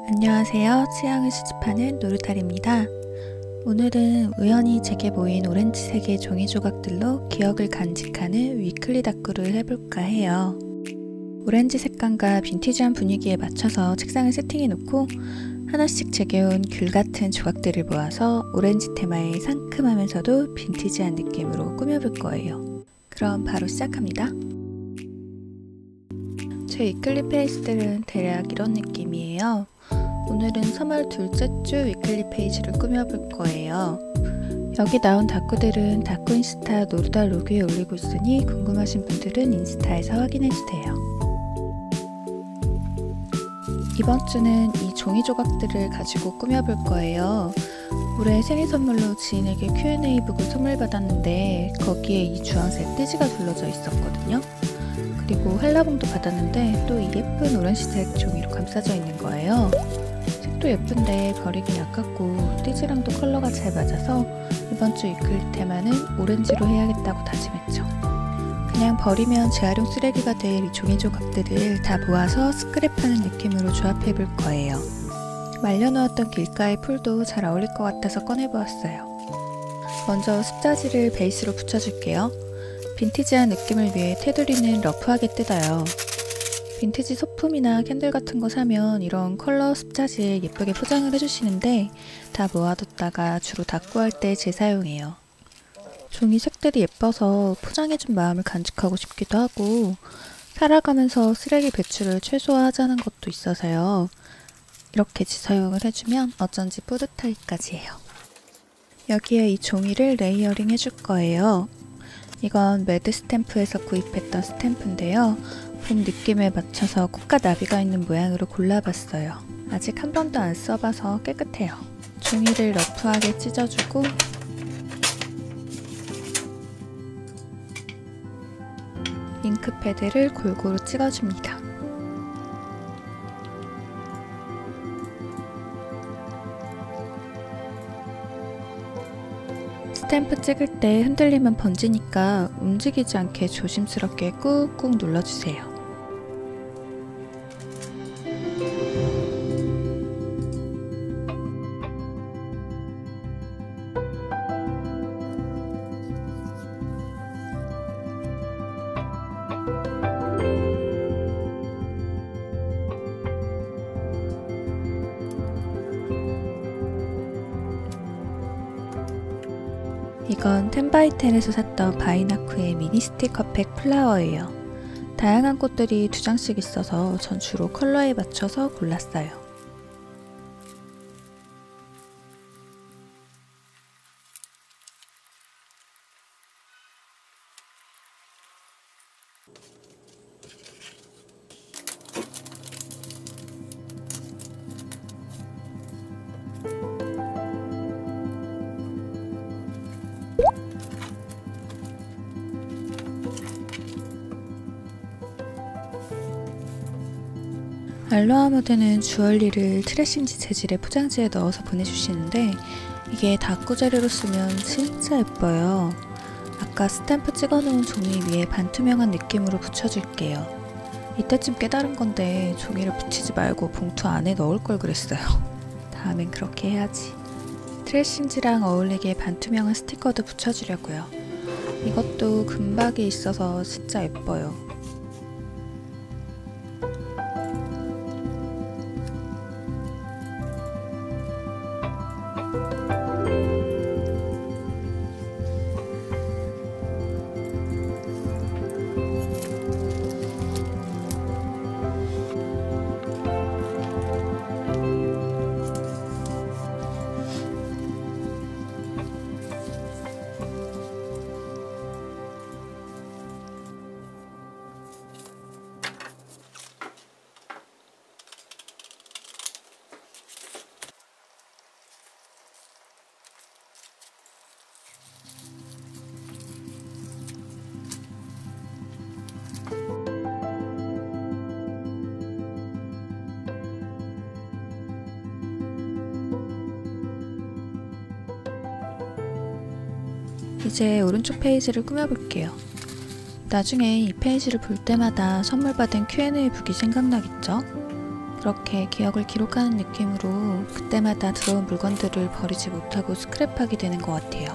안녕하세요. 취향을 수집하는 노루탈입니다. 오늘은 우연히 제게 보인 오렌지색의 종이 조각들로 기억을 간직하는 위클리 다꾸를 해볼까 해요. 오렌지 색감과 빈티지한 분위기에 맞춰서 책상을 세팅해 놓고 하나씩 제게 온 귤 같은 조각들을 모아서 오렌지 테마의 상큼하면서도 빈티지한 느낌으로 꾸며볼 거예요. 그럼 바로 시작합니다. 제 위클리 페이지들은 대략 이런 느낌이에요. 오늘은 3월 둘째 주 위클리 페이지를 꾸며볼 거예요. 여기 나온 다꾸들은 다꾸 인스타 노루달 로그에 올리고 있으니 궁금하신 분들은 인스타에서 확인해주세요. 이번 주는 이 종이 조각들을 가지고 꾸며볼 거예요. 올해 생일 선물로 지인에게 Q&A 북을 선물 받았는데 거기에 이 주황색 띠지가 둘러져 있었거든요. 그리고 한라봉도 받았는데 또 이 예쁜 오렌지색 종이로 감싸져 있는 거예요. 색도 예쁜데 버리긴 아깝고 띠지랑도 컬러가 잘 맞아서 이번 주 위클리 테마는 오렌지로 해야겠다고 다짐했죠. 그냥 버리면 재활용 쓰레기가 될 이 종이 조각들을 다 모아서 스크랩하는 느낌으로 조합해 볼 거예요. 말려놓았던 길가의 풀도 잘 어울릴 것 같아서 꺼내보았어요. 먼저 습자지를 베이스로 붙여줄게요. 빈티지한 느낌을 위해 테두리는 러프하게 뜯어요. 빈티지 소품이나 캔들 같은 거 사면 이런 컬러 습자지에 예쁘게 포장을 해주시는데 다 모아뒀다가 주로 다꾸할 때 재사용해요. 종이 색들이 예뻐서 포장해준 마음을 간직하고 싶기도 하고 살아가면서 쓰레기 배출을 최소화하자는 것도 있어서요. 이렇게 재사용을 해주면 어쩐지 뿌듯하기까지 해요. 여기에 이 종이를 레이어링 해줄 거예요. 이건 매드 스탬프에서 구입했던 스탬프인데요. 봄 느낌에 맞춰서 꽃과 나비가 있는 모양으로 골라봤어요. 아직 한 번도 안 써봐서 깨끗해요. 종이를 러프하게 찢어주고 잉크패드를 골고루 찍어줍니다. 스탬프 찍을 때 흔들리면 번지니까 움직이지 않게 조심스럽게 꾹꾹 눌러주세요. 이건 텐바이텐에서 샀던 바이나쿠의 미니 스티커팩 플라워예요. 다양한 꽃들이 2장씩 있어서 전 주로 컬러에 맞춰서 골랐어요. 알로하 무드는 주얼리를 트레싱지 재질의 포장지에 넣어서 보내주시는데 이게 다꾸 재료로 쓰면 진짜 예뻐요. 아까 스탬프 찍어놓은 종이 위에 반투명한 느낌으로 붙여줄게요. 이때쯤 깨달은 건데 종이를 붙이지 말고 봉투 안에 넣을 걸 그랬어요. 다음엔 그렇게 해야지. 트레싱지랑 어울리게 반투명한 스티커도 붙여주려고요. 이것도 금박이 있어서 진짜 예뻐요. 이제 오른쪽 페이지를 꾸며볼게요. 나중에 이 페이지를 볼 때마다 선물 받은 Q&A 북이 생각나겠죠? 그렇게 기억을 기록하는 느낌으로 그때마다 들어온 물건들을 버리지 못하고 스크랩하게 되는 것 같아요.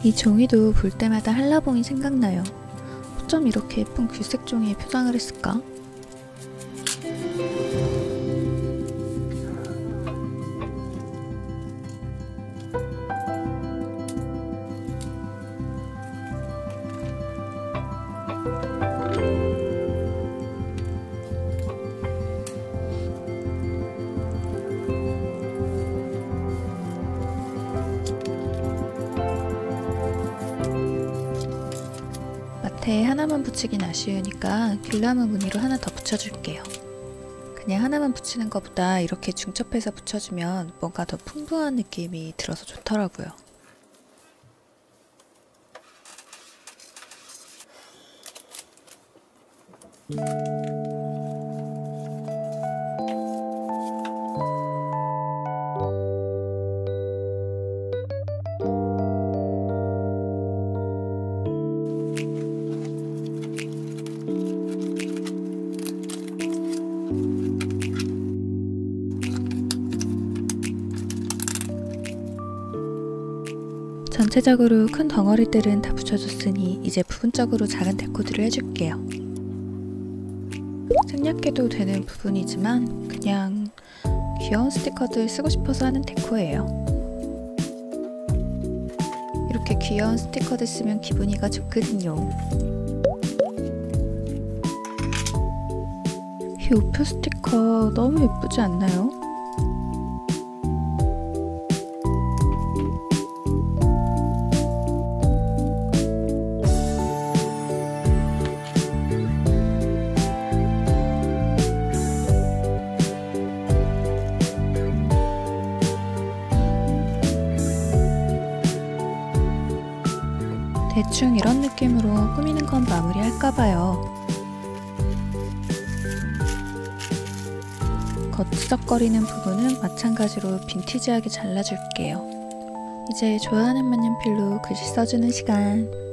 이 종이도 볼 때마다 한라봉이 생각나요. 어쩜 이렇게 예쁜 귀색 종이에 표장을 했을까? 마트에 하나만 붙이긴 아쉬우니까 귤나무 무늬로 하나 더 붙여줄게요. 그냥 하나만 붙이는 것보다 이렇게 중첩해서 붙여주면 뭔가 더 풍부한 느낌이 들어서 좋더라고요. 전체적으로 큰 덩어리들은 다 붙여줬으니 이제 부분적으로 작은 데코들을 해줄게요. 생략해도 되는 부분이지만 그냥 귀여운 스티커들 쓰고 싶어서 하는 데코예요. 이렇게 귀여운 스티커들 쓰면 기분이가 좋거든요. 이 우표 스티커 너무 예쁘지 않나요? 대충 이런 느낌으로 꾸미는 건 마무리할까봐요. 거치적거리는 부분은 마찬가지로 빈티지하게 잘라줄게요. 이제 좋아하는 만년필로 글씨 써주는 시간.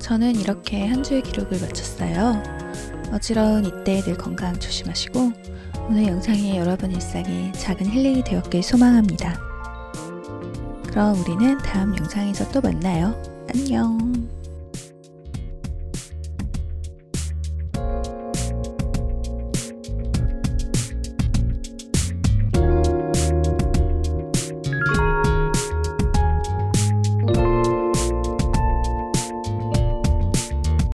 저는 이렇게 한 주의 기록을 마쳤어요. 어지러운 이때 늘 건강 조심하시고 오늘 영상이 여러분 일상에 작은 힐링이 되었길 소망합니다. 그럼 우리는 다음 영상에서 또 만나요. 안녕.